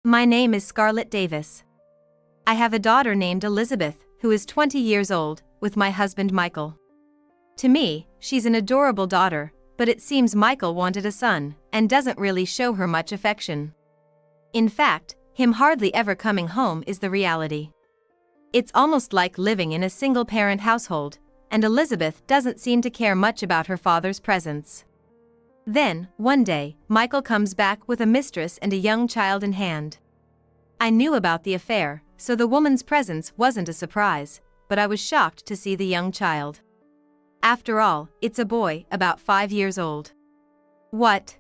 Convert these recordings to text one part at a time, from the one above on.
My name is Scarlett Davis. I have a daughter named Elizabeth, who is 20 years old, with my husband Michael. To me, she's an adorable daughter, but it seems Michael wanted a son, and doesn't really show her much affection. In fact, him hardly ever coming home is the reality. It's almost like living in a single-parent household, and Elizabeth doesn't seem to care much about her father's presence. Then, one day, Michael comes back with a mistress and a young child in hand. I knew about the affair, so the woman's presence wasn't a surprise, but I was shocked to see the young child. After all, it's a boy, about 5 years old. What?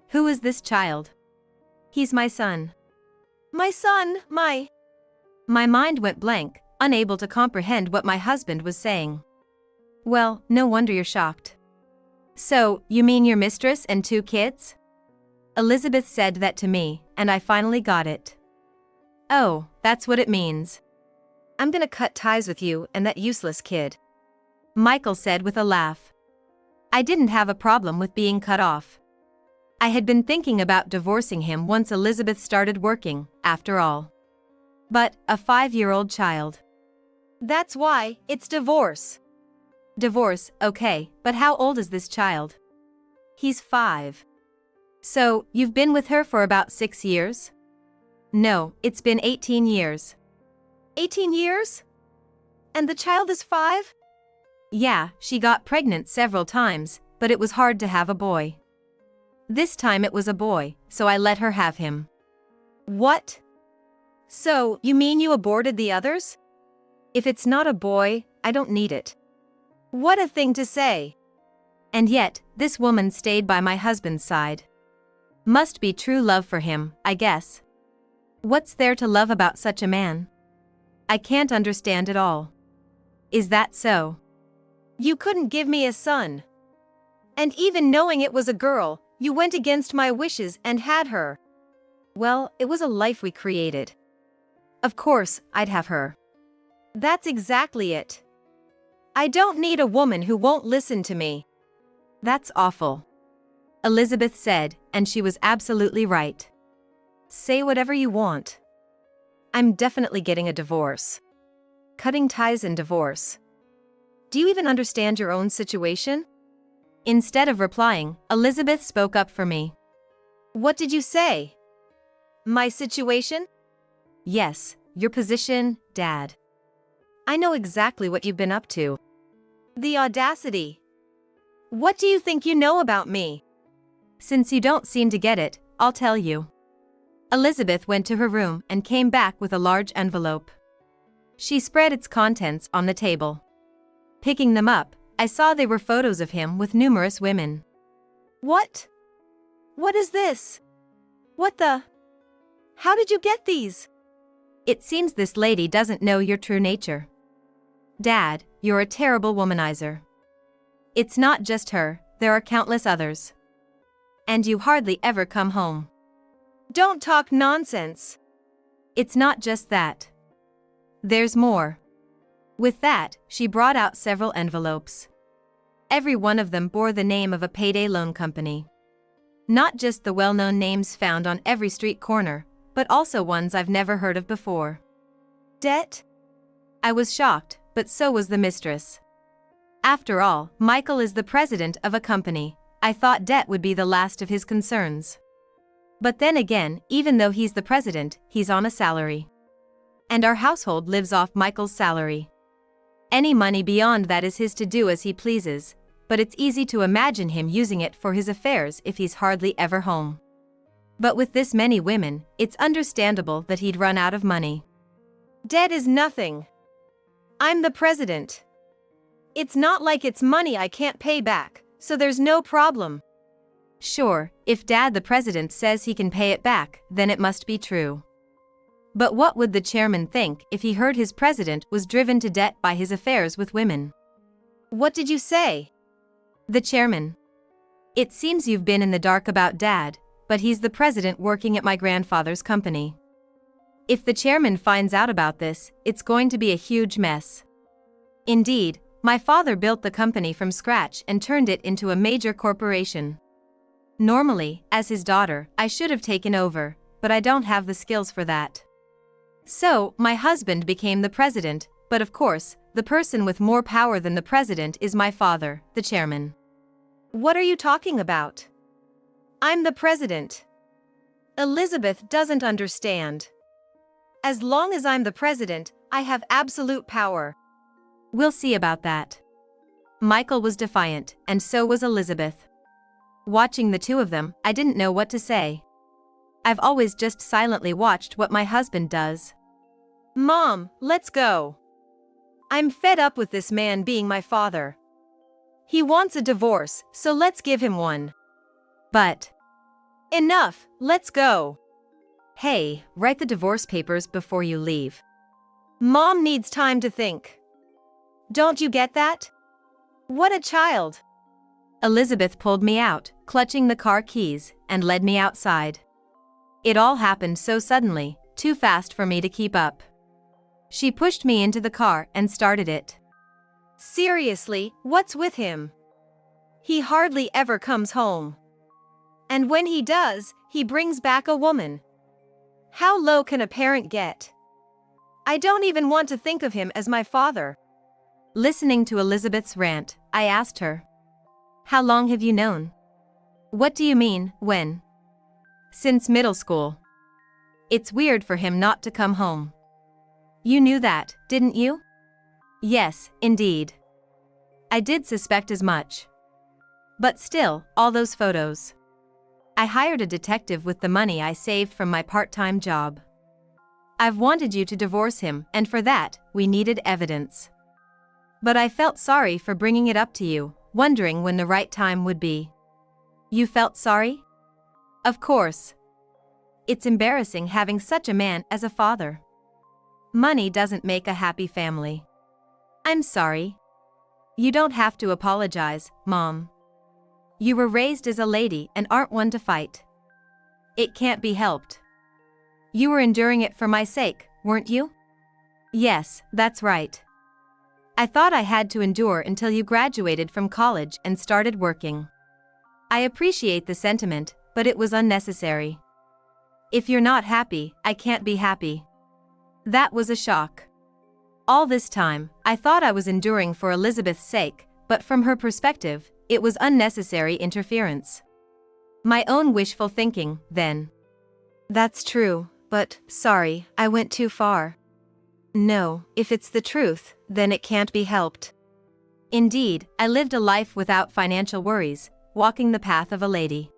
Who is this child? He's my son. My son, My mind went blank, unable to comprehend what my husband was saying. Well, no wonder you're shocked. So, you mean your mistress and 2 kids? Elizabeth said that to me, and I finally got it. Oh, that's what it means. I'm gonna cut ties with you and that useless kid. Michael said with a laugh. I didn't have a problem with being cut off. I had been thinking about divorcing him once Elizabeth started working, after all. But, a 5-year-old child. That's why, it's divorce. Divorce, okay, but how old is this child? He's 5. So, you've been with her for about 6 years? No, it's been 18 years. 18 years? And the child is 5? Yeah, she got pregnant several times, but it was hard to have a boy. This time it was a boy, so I let her have him. What? So, you mean you aborted the others? If it's not a boy, I don't need it. What a thing to say! And yet, this woman stayed by my husband's side. Must be true love for him, I guess. What's there to love about such a man? I can't understand it all. Is that so? You couldn't give me a son. And even knowing it was a girl, you went against my wishes and had her. Well, it was a life we created. Of course, I'd have her. That's exactly it. I don't need a woman who won't listen to me. That's awful. Elizabeth said, and she was absolutely right. Say whatever you want. I'm definitely getting a divorce. Cutting ties and divorce. Do you even understand your own situation? Instead of replying, Elizabeth spoke up for me. What did you say? My situation? Yes, your position, Dad. I know exactly what you've been up to. The audacity. What do you think you know about me? Since you don't seem to get it, I'll tell you. Elizabeth went to her room and came back with a large envelope. She spread its contents on the table. Picking them up, I saw they were photos of him with numerous women. What? What is this? What the? How did you get these? It seems this lady doesn't know your true nature. Dad, you're a terrible womanizer. It's not just her, there are countless others. And you hardly ever come home. Don't talk nonsense. It's not just that. There's more. With that, she brought out several envelopes. Every one of them bore the name of a payday loan company. Not just the well-known names found on every street corner, but also ones I've never heard of before. Debt? I was shocked, but so was the mistress. After all, Michael is the president of a company. I thought debt would be the last of his concerns. But then again, even though he's the president, he's on a salary. And our household lives off Michael's salary. Any money beyond that is his to do as he pleases, but it's easy to imagine him using it for his affairs if he's hardly ever home. But with this many women, it's understandable that he'd run out of money. Debt is nothing. I'm the president. It's not like it's money I can't pay back, so there's no problem. Sure, if Dad the president says he can pay it back, then it must be true. But what would the chairman think if he heard his president was driven to debt by his affairs with women? What did you say? The chairman. It seems you've been in the dark about Dad, but he's the president working at my grandfather's company. If the chairman finds out about this, it's going to be a huge mess. Indeed, my father built the company from scratch and turned it into a major corporation. Normally, as his daughter, I should have taken over, but I don't have the skills for that. So, my husband became the president, but of course, the person with more power than the president is my father, the chairman. What are you talking about? I'm the president. Elizabeth doesn't understand. As long as I'm the president, I have absolute power. We'll see about that. Michael was defiant, and so was Elizabeth. Watching the two of them, I didn't know what to say. I've always just silently watched what my husband does. Mom, let's go. I'm fed up with this man being my father. He wants a divorce, so let's give him one. But enough, let's go. Hey, write the divorce papers before you leave. Mom needs time to think. Don't you get that? What a child. Elizabeth pulled me out, clutching the car keys, and led me outside. It all happened so suddenly, too fast for me to keep up. She pushed me into the car and started it. Seriously, what's with him? He hardly ever comes home. And when he does, he brings back a woman. How low can a parent get? I don't even want to think of him as my father. Listening to Elizabeth's rant, I asked her, "How long have you known?" "What do you mean, when?" "Since middle school. It's weird for him not to come home." "You knew that, didn't you?" "Yes, indeed. I did suspect as much. But still, all those photos. I hired a detective with the money I saved from my part-time job. I've wanted you to divorce him, and for that, we needed evidence. But I felt sorry for bringing it up to you, wondering when the right time would be." "You felt sorry?" "Of course. It's embarrassing having such a man as a father. Money doesn't make a happy family." "I'm sorry." "You don't have to apologize, Mom. You were raised as a lady and aren't one to fight. It can't be helped. You were enduring it for my sake, weren't you?" "Yes, that's right. I thought I had to endure until you graduated from college and started working. I appreciate the sentiment, but it was unnecessary. If you're not happy, I can't be happy." That was a shock. All this time, I thought I was enduring for Elizabeth's sake, but from her perspective, it was unnecessary interference. My own wishful thinking, then. "That's true, but, sorry, I went too far." "No, if it's the truth, then it can't be helped." Indeed, I lived a life without financial worries, walking the path of a lady.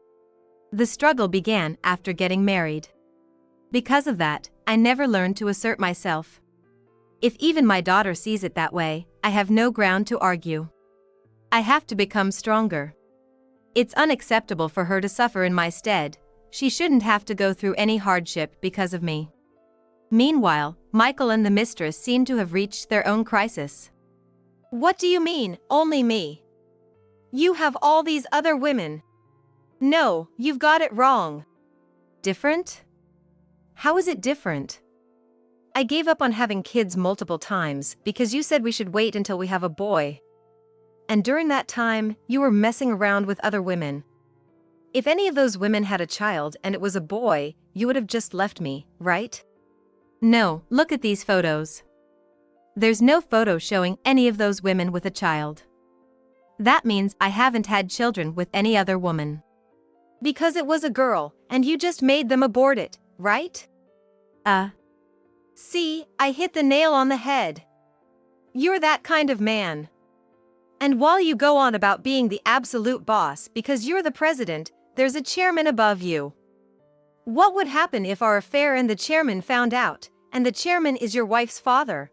The struggle began after getting married. Because of that, I never learned to assert myself. If even my daughter sees it that way, I have no ground to argue. I have to become stronger. It's unacceptable for her to suffer in my stead. She shouldn't have to go through any hardship because of me. Meanwhile, Michael and the mistress seem to have reached their own crisis. "What do you mean, only me? You have all these other women." "No, you've got it wrong." "Different? How is it different?" "I gave up on having kids multiple times because you said we should wait until we have a boy. And during that time, you were messing around with other women. If any of those women had a child and it was a boy, you would have just left me, right?" "No, look at these photos. There's no photo showing any of those women with a child. That means I haven't had children with any other woman." "Because it was a girl, and you just made them abort it, right?" See, I hit the nail on the head. You're that kind of man. And while you go on about being the absolute boss because you're the president, there's a chairman above you. What would happen if our affair and the chairman found out, and the chairman is your wife's father?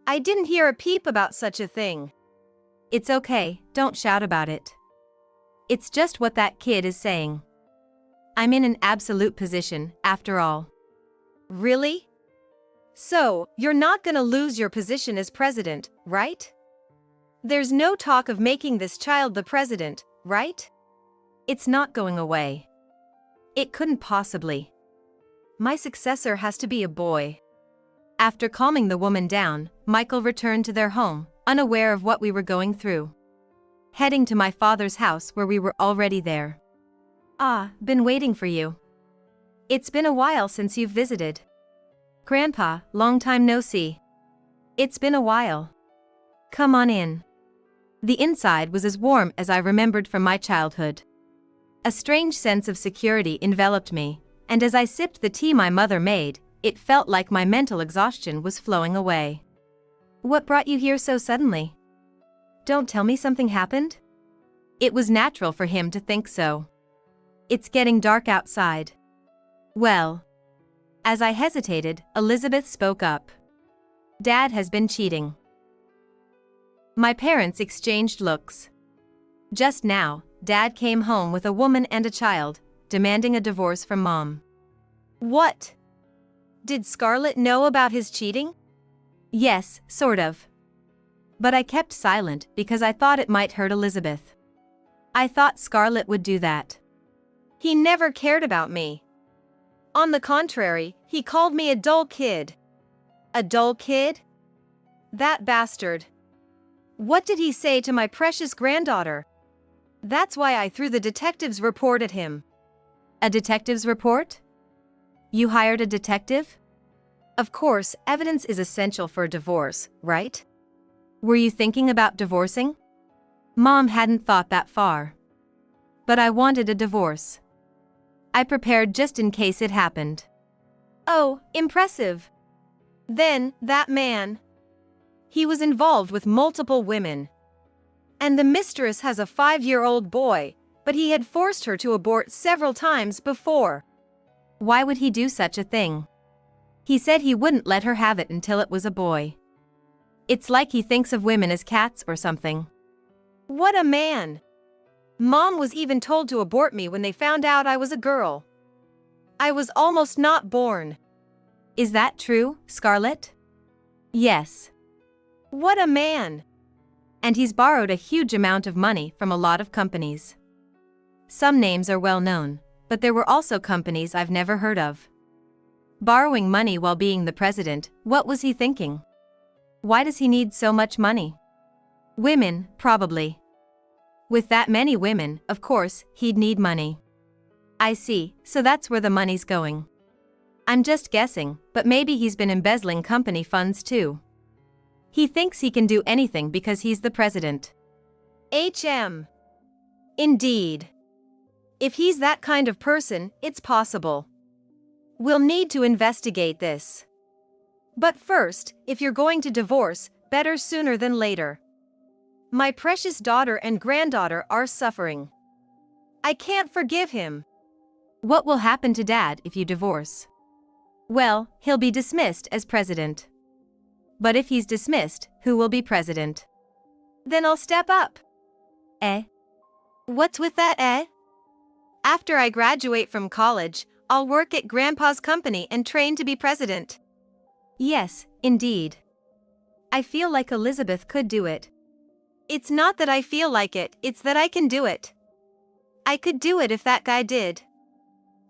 I didn't hear a peep about such a thing." "It's okay, don't shout about it. It's just what that kid is saying. I'm in an absolute position, after all." "Really? So, you're not gonna lose your position as president, right? There's no talk of making this child the president, right?" "It's not going away. It couldn't possibly. My successor has to be a boy." After calming the woman down, Michael returned to their home, unaware of what we were going through. Heading to my father's house where we were already there. "Been waiting for you." It's been a while since you've visited. Grandpa, long time no see. It's been a while. Come on in. The inside was as warm as I remembered from my childhood. A strange sense of security enveloped me, and as I sipped the tea my mother made, it felt like my mental exhaustion was flowing away. What brought you here so suddenly? Don't tell me something happened? It was natural for him to think so. It's getting dark outside. Well. As I hesitated, Elizabeth spoke up. Dad has been cheating. My parents exchanged looks. Just now, Dad came home with a woman and a child, demanding a divorce from Mom. What? Did Scarlett know about his cheating? Yes, sort of. But I kept silent because I thought it might hurt Elizabeth. I thought Scarlett would do that. He never cared about me. On the contrary, he called me a dull kid. A dull kid? That bastard. What did he say to my precious granddaughter? That's why I threw the detective's report at him. A detective's report? You hired a detective? Of course, evidence is essential for a divorce, right? Were you thinking about divorcing? Mom hadn't thought that far. But I wanted a divorce. I prepared just in case it happened. Oh, impressive. Then, that man. He was involved with multiple women. And the mistress has a 5-year-old boy, but he had forced her to abort several times before. Why would he do such a thing? He said he wouldn't let her have it until it was a boy. It's like he thinks of women as cats or something. What a man! Mom was even told to abort me when they found out I was a girl. I was almost not born. Is that true, Scarlett? Yes. What a man! And he's borrowed a huge amount of money from a lot of companies. Some names are well known, but there were also companies I've never heard of. Borrowing money while being the president, what was he thinking? Why does he need so much money? Women, probably. With that many women, of course, he'd need money. I see, so that's where the money's going. I'm just guessing, but maybe he's been embezzling company funds too. He thinks he can do anything because he's the president. Indeed. If he's that kind of person, it's possible. We'll need to investigate this. But first, if you're going to divorce, better sooner than later. My precious daughter and granddaughter are suffering. I can't forgive him. What will happen to Dad if you divorce? Well, he'll be dismissed as president. But if he's dismissed, who will be president? Then I'll step up. What's with that, After I graduate from college, I'll work at Grandpa's company and train to be president. Yes, indeed. I feel like Elizabeth could do it. It's not that I feel like it, it's that I can do it. I could do it if that guy did.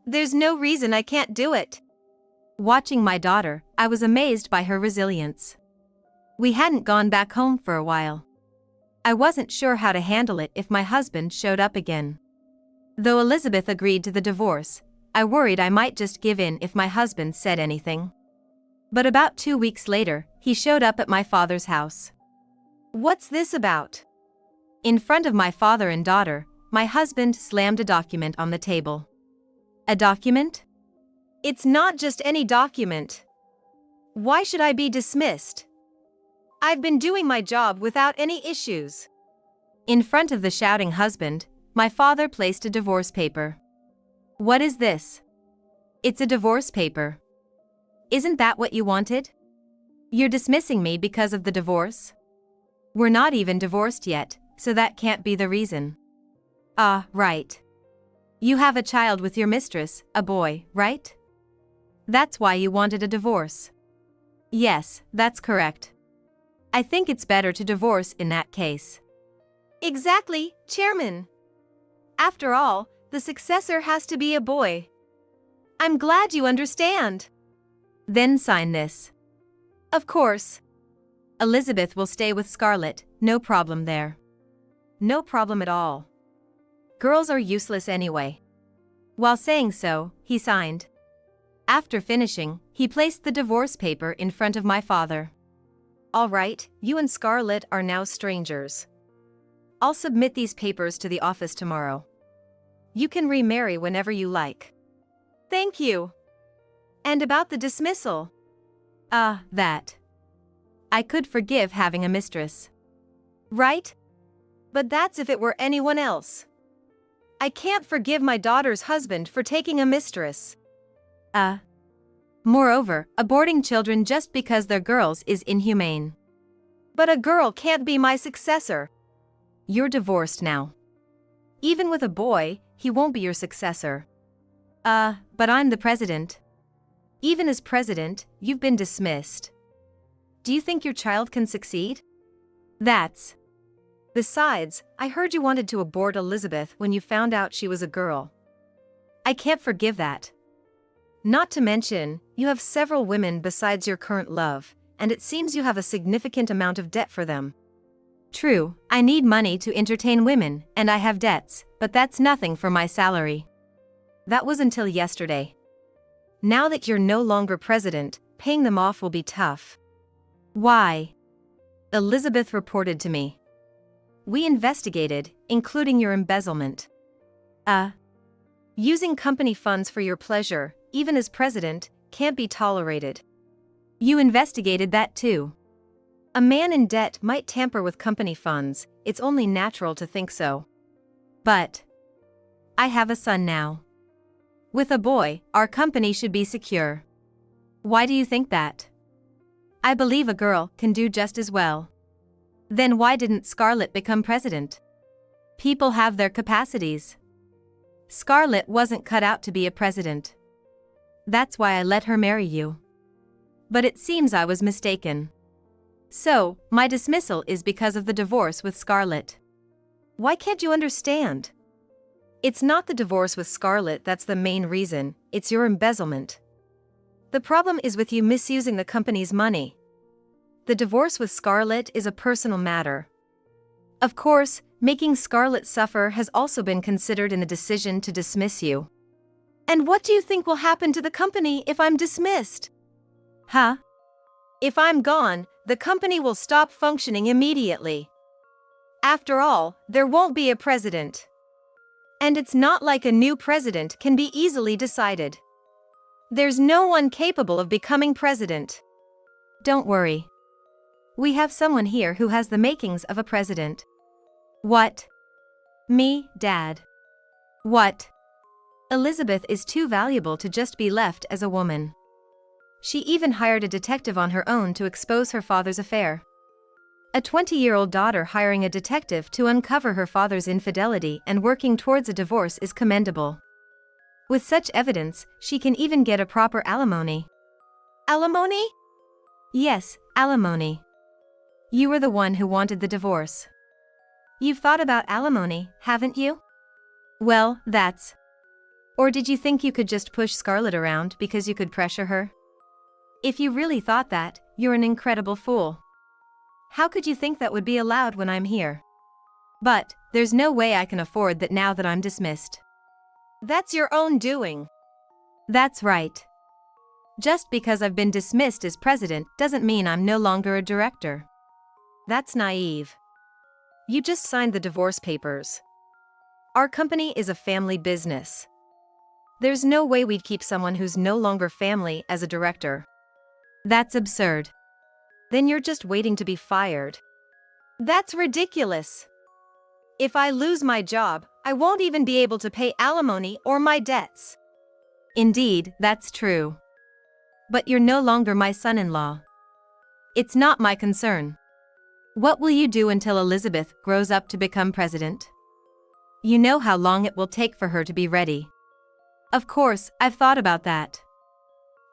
There's no reason I can't do it. Watching my daughter, I was amazed by her resilience. We hadn't gone back home for a while. I wasn't sure how to handle it if my husband showed up again. Though Elizabeth agreed to the divorce, I worried I might just give in if my husband said anything. But about 2 weeks later, he showed up at my father's house. What's this about? In front of my father and daughter, my husband slammed a document on the table. A document? It's not just any document. Why should I be dismissed? I've been doing my job without any issues. In front of the shouting husband, my father placed a divorce paper. What is this? It's a divorce paper. Isn't that what you wanted? You're dismissing me because of the divorce? We're not even divorced yet, so that can't be the reason. Ah, right. You have a child with your mistress, a boy, right? That's why you wanted a divorce. Yes, that's correct. I think it's better to divorce in that case. Exactly, Chairman. After all, the successor has to be a boy. I'm glad you understand. Then sign this. Of course. Elizabeth will stay with Scarlett, no problem there. No problem at all. Girls are useless anyway. While saying so, he signed. After finishing, he placed the divorce paper in front of my father. All right, you and Scarlett are now strangers. I'll submit these papers to the office tomorrow. You can remarry whenever you like. Thank you. And about the dismissal? That. I could forgive having a mistress. Right? But that's if it were anyone else. I can't forgive my daughter's husband for taking a mistress. Moreover, aborting children just because they're girls is inhumane. But a girl can't be my successor. You're divorced now. Even with a boy, he won't be your successor. But I'm the president. Even as president, you've been dismissed. Do you think your child can succeed? That's. Besides, I heard you wanted to abort Elizabeth when you found out she was a girl. I can't forgive that. Not to mention, you have several women besides your current love, and it seems you have a significant amount of debt for them. True, I need money to entertain women, and I have debts, but that's nothing for my salary. That was until yesterday. Now that you're no longer president, paying them off will be tough. Why? Elizabeth reported to me. We investigated, including your embezzlement. Using company funds for your pleasure, even as president, can't be tolerated. You investigated that too. A man in debt might tamper with company funds, it's only natural to think so. But I have a son now. With a boy, our company should be secure. Why do you think that? I believe a girl can do just as well. Then why didn't Scarlett become president? People have their capacities. Scarlett wasn't cut out to be a president. That's why I let her marry you. But it seems I was mistaken. So, my dismissal is because of the divorce with Scarlett. Why can't you understand? It's not the divorce with Scarlett that's the main reason, it's your embezzlement. The problem is with you misusing the company's money. The divorce with Scarlett is a personal matter. Of course, making Scarlett suffer has also been considered in the decision to dismiss you. And what do you think will happen to the company if I'm dismissed? If I'm gone, the company will stop functioning immediately. After all, there won't be a president. And it's not like a new president can be easily decided. There's no one capable of becoming president. Don't worry. We have someone here who has the makings of a president. What? Me, Dad. What? Elizabeth is too valuable to just be left as a woman. She even hired a detective on her own to expose her father's affair. A 20-year-old daughter hiring a detective to uncover her father's infidelity and working towards a divorce is commendable. With such evidence, she can even get a proper alimony. Alimony? Yes, alimony. You were the one who wanted the divorce. You've thought about alimony, haven't you? Well, that's. Or did you think you could just push Scarlett around because you could pressure her? If you really thought that, you're an incredible fool. How could you think that would be allowed when I'm here? But, there's no way I can afford that now that I'm dismissed. That's your own doing. That's right. Just because I've been dismissed as president doesn't mean I'm no longer a director. That's naive. You just signed the divorce papers. Our company is a family business. There's no way we'd keep someone who's no longer family as a director. That's absurd. Then you're just waiting to be fired. That's ridiculous. If I lose my job, I won't even be able to pay alimony or my debts. Indeed, that's true. But you're no longer my son-in-law. It's not my concern. What will you do until Elizabeth grows up to become president? You know how long it will take for her to be ready. Of course, I've thought about that.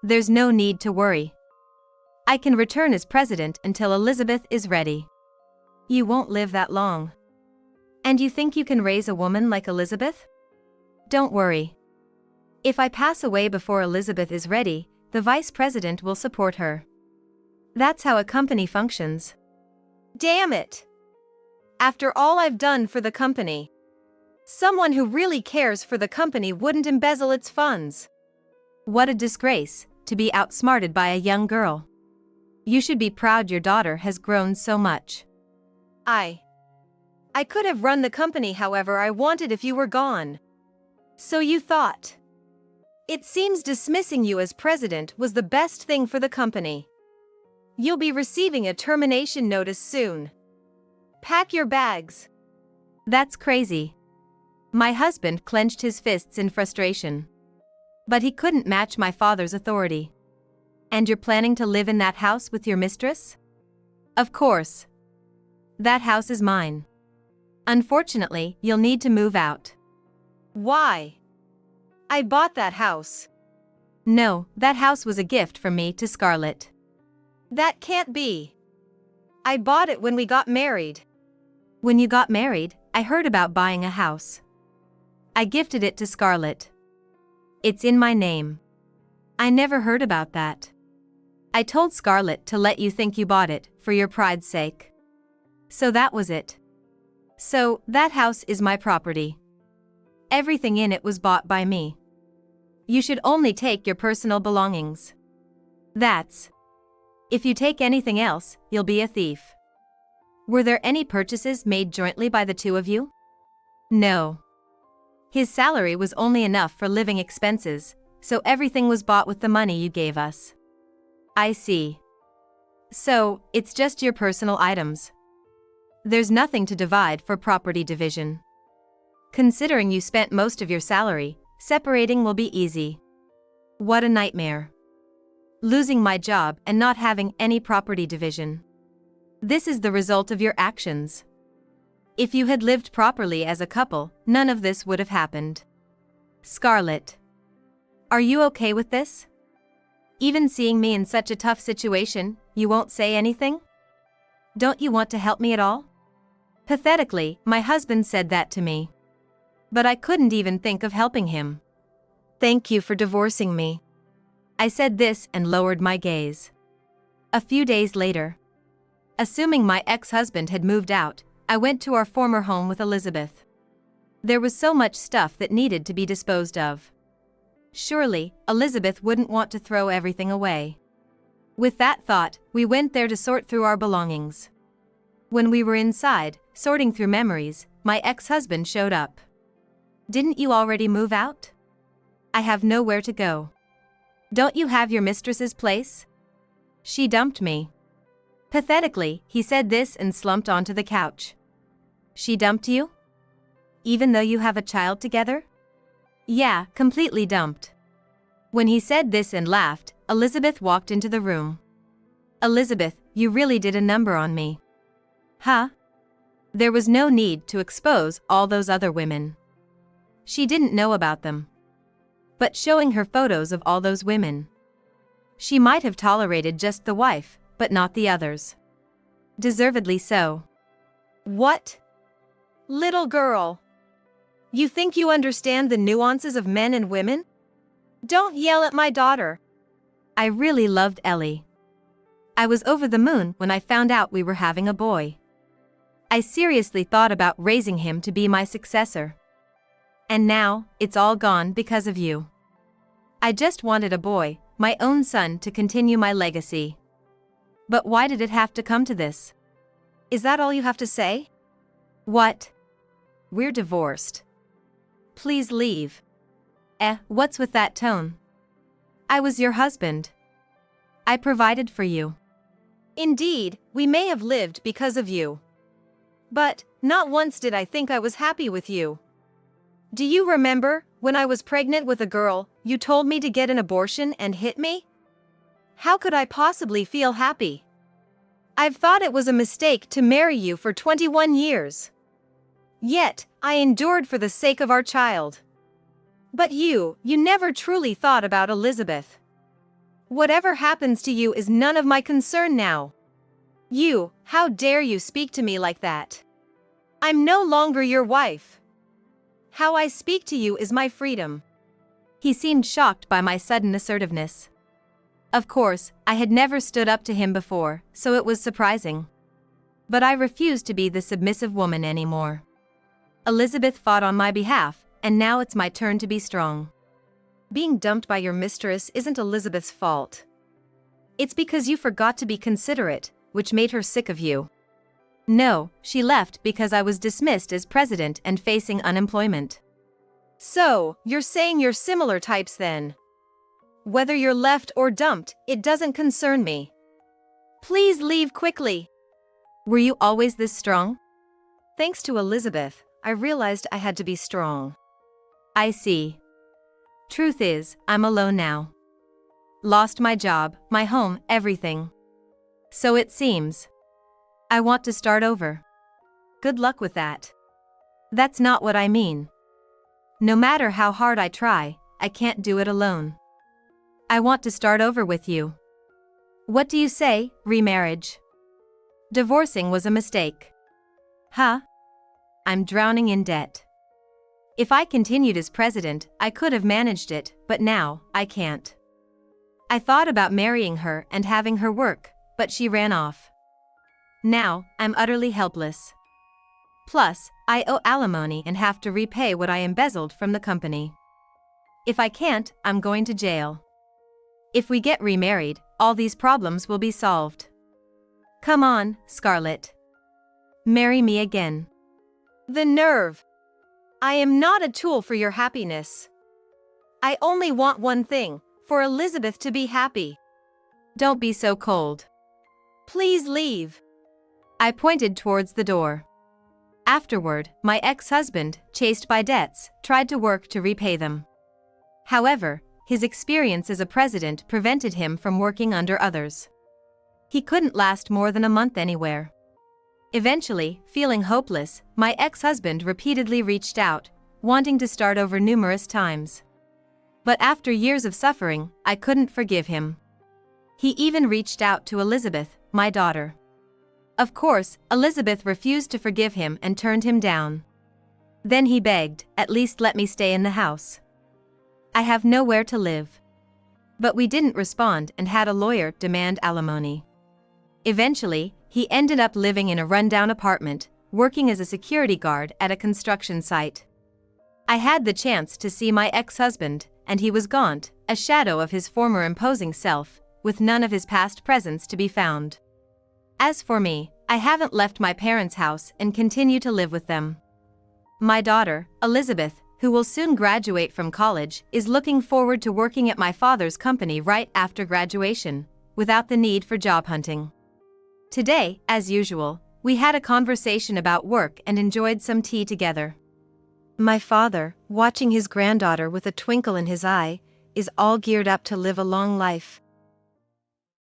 There's no need to worry. I can return as president until Elizabeth is ready. You won't live that long. And you think you can raise a woman like Elizabeth? Don't worry. If I pass away before Elizabeth is ready, the vice president will support her. That's how a company functions. Damn it! After all I've done for the company, someone who really cares for the company wouldn't embezzle its funds. What a disgrace, to be outsmarted by a young girl. You should be proud your daughter has grown so much. I could have run the company however I wanted if you were gone. So you thought. It seems dismissing you as president was the best thing for the company. You'll be receiving a termination notice soon. Pack your bags. That's crazy. My husband clenched his fists in frustration. But he couldn't match my father's authority. And you're planning to live in that house with your mistress? Of course. That house is mine. Unfortunately, you'll need to move out. Why? I bought that house. No, that house was a gift from me to Scarlett. That can't be. I bought it when we got married. When you got married, I heard about buying a house. I gifted it to Scarlett. It's in my name. I never heard about that. I told Scarlett to let you think you bought it, for your pride's sake. So that was it. So, that house is my property. Everything in it was bought by me. You should only take your personal belongings. That's. If you take anything else, you'll be a thief. Were there any purchases made jointly by the two of you? No. His salary was only enough for living expenses, so everything was bought with the money you gave us. I see. So, it's just your personal items. There's nothing to divide for property division. Considering you spent most of your salary, separating will be easy. What a nightmare. Losing my job and not having any property division. This is the result of your actions. If you had lived properly as a couple, none of this would have happened. Scarlett. Are you okay with this? Even seeing me in such a tough situation, you won't say anything? Don't you want to help me at all? Pathetically, my husband said that to me. But I couldn't even think of helping him. Thank you for divorcing me. I said this and lowered my gaze. A few days later. Assuming my ex-husband had moved out, I went to our former home with Elizabeth. There was so much stuff that needed to be disposed of. Surely, Elizabeth wouldn't want to throw everything away. With that thought, we went there to sort through our belongings. When we were inside, sorting through memories, my ex-husband showed up. Didn't you already move out? I have nowhere to go. Don't you have your mistress's place? She dumped me. Pathetically, he said this and slumped onto the couch. She dumped you? Even though you have a child together? Yeah, completely dumped. When he said this and laughed, Elizabeth walked into the room. Elizabeth, you really did a number on me. Huh? There was no need to expose all those other women. She didn't know about them. But showing her photos of all those women. She might have tolerated just the wife, but not the others. Deservedly so. What? Little girl. You think you understand the nuances of men and women? Don't yell at my daughter. I really loved Ellie. I was over the moon when I found out we were having a boy. I seriously thought about raising him to be my successor. And now, it's all gone because of you. I just wanted a boy, my own son, to continue my legacy. But why did it have to come to this? Is that all you have to say? What? We're divorced. Please leave. What's with that tone? I was your husband. I provided for you. Indeed, we may have lived because of you. But, not once did I think I was happy with you. Do you remember, when I was pregnant with a girl, you told me to get an abortion and hit me? How could I possibly feel happy? I've thought it was a mistake to marry you for 21 years. Yet, I endured for the sake of our child. But you never truly thought about Elizabeth. Whatever happens to you is none of my concern now. How dare you speak to me like that? I'm no longer your wife. How I speak to you is my freedom. He seemed shocked by my sudden assertiveness. Of course, I had never stood up to him before, so it was surprising. But I refused to be the submissive woman anymore. Elizabeth fought on my behalf, and now it's my turn to be strong. Being dumped by your mistress isn't Elizabeth's fault. It's because you forgot to be considerate, which made her sick of you. No, she left because I was dismissed as president and facing unemployment. So, you're saying you're similar types then? Whether you're left or dumped, it doesn't concern me. Please leave quickly. Were you always this strong? Thanks to Elizabeth, I realized I had to be strong. I see. Truth is, I'm alone now. Lost my job, my home, everything. So it seems. I want to start over. Good luck with that. That's not what I mean. No matter how hard I try, I can't do it alone. I want to start over with you. What do you say, remarriage? Divorcing was a mistake. Huh? I'm drowning in debt. If I continued as president, I could have managed it, but now, I can't. I thought about marrying her and having her work, but she ran off. Now, I'm utterly helpless. Plus, I owe alimony and have to repay what I embezzled from the company. If I can't, I'm going to jail. If we get remarried, all these problems will be solved. Come on, Scarlett. Marry me again. The nerve! I am not a tool for your happiness. I only want one thing, for Elizabeth to be happy. Don't be so cold. Please leave. I pointed towards the door. Afterward, my ex-husband, chased by debts, tried to work to repay them. However, his experience as a president prevented him from working under others. He couldn't last more than a month anywhere. Eventually, feeling hopeless, my ex-husband repeatedly reached out, wanting to start over numerous times. But after years of suffering, I couldn't forgive him. He even reached out to Elizabeth, my daughter. Of course, Elizabeth refused to forgive him and turned him down. Then he begged, "At least let me stay in the house. I have nowhere to live." But we didn't respond and had a lawyer demand alimony. Eventually, he ended up living in a rundown apartment, working as a security guard at a construction site. I had the chance to see my ex-husband, and he was gaunt, a shadow of his former imposing self, with none of his past presence to be found. As for me, I haven't left my parents' house and continue to live with them. My daughter, Elizabeth, who will soon graduate from college, is looking forward to working at my father's company right after graduation, without the need for job hunting. Today, as usual, we had a conversation about work and enjoyed some tea together. My father, watching his granddaughter with a twinkle in his eye, is all geared up to live a long life.